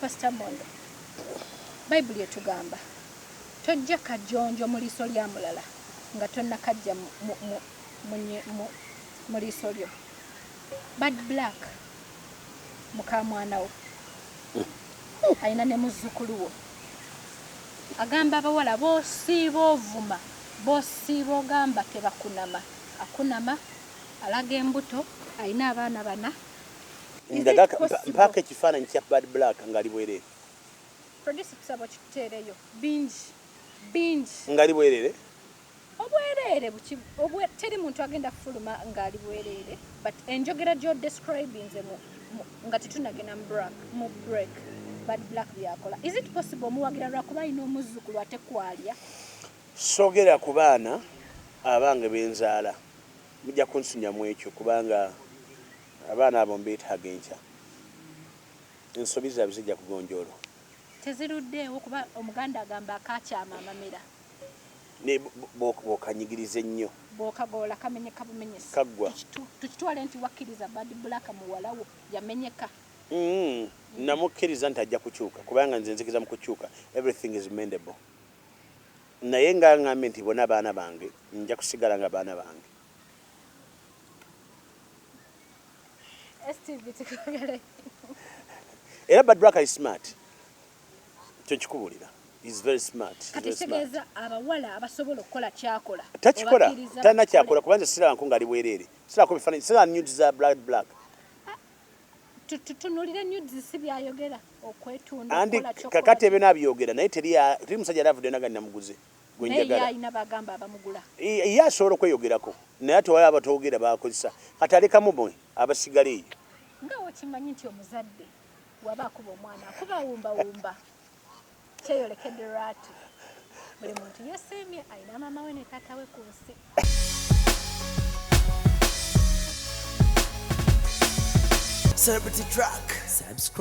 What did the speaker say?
Pastor Mondo. Bible etugamba tojja kajonjo mu liiso lya mulala nga tonna kajja mu liiso lyo. Bad Black mukamwana wo ayina ne muzzukulu wo agamba abawala boosiiba ovuma boosiiba ogamba tebakunama akunama alaga embuto ayina abaana bana mpaka ekifaananyi kya Bad Black ngali bwerere producer kusaba kituteereyo bingi ngali bwerere obwerere teri muntu agenda kufuluma ngali bwerere but enjogera gyo describing nga tetunagenda mu break Bad Black byakola. Is it possible muwagira lwakuba alina omuzzukulu ate kwalya? Sogera ku baana abange benzaala mujja kunsunyamu ekyo kubanga abaana abo mbeetaaga enkya ensobi zaabwe zijja kugonjoolwa teziruddeewo kuba omuganda agamba akakyama amamera bw'okanyigiriza ennyo bw'okagoola kamenyeka bumenyesi kaggwa tukitwale nti wakkiriza Bad Black muwalawo yamenyeka namukkiriza nti ajja kukyuka kubanga nze nzikiza mu kukyuka everything is mendable naye nga ngambe nti bona abaana bange nja kusigala nga baana bange era Bad Black is smart kyo kikubulira is very smart katisegeeza abawala abasobola okukola kyakola takikola talina kyakola kubanga sirabanko ngaali bwereere sirako bifaananyi sira news za Bad Black tutunulire news si byayogera okwetunda andi kakati ebyo nabyogera naye teri musajja alavudde naganina muguze gwenjagala ayina bagamba abamugula ye asobola okweyogerako naye ate wali abatogera bakozesa kati alekamu mwe abasigala eyo nga wokimanyi nti omuzadde waba akuba omwana akuba wumbawumba kyeyolekedde lwatu buli muntu yeseemye ayina maama we ne taata we ku nsi. Celebrity Track. Subscribe.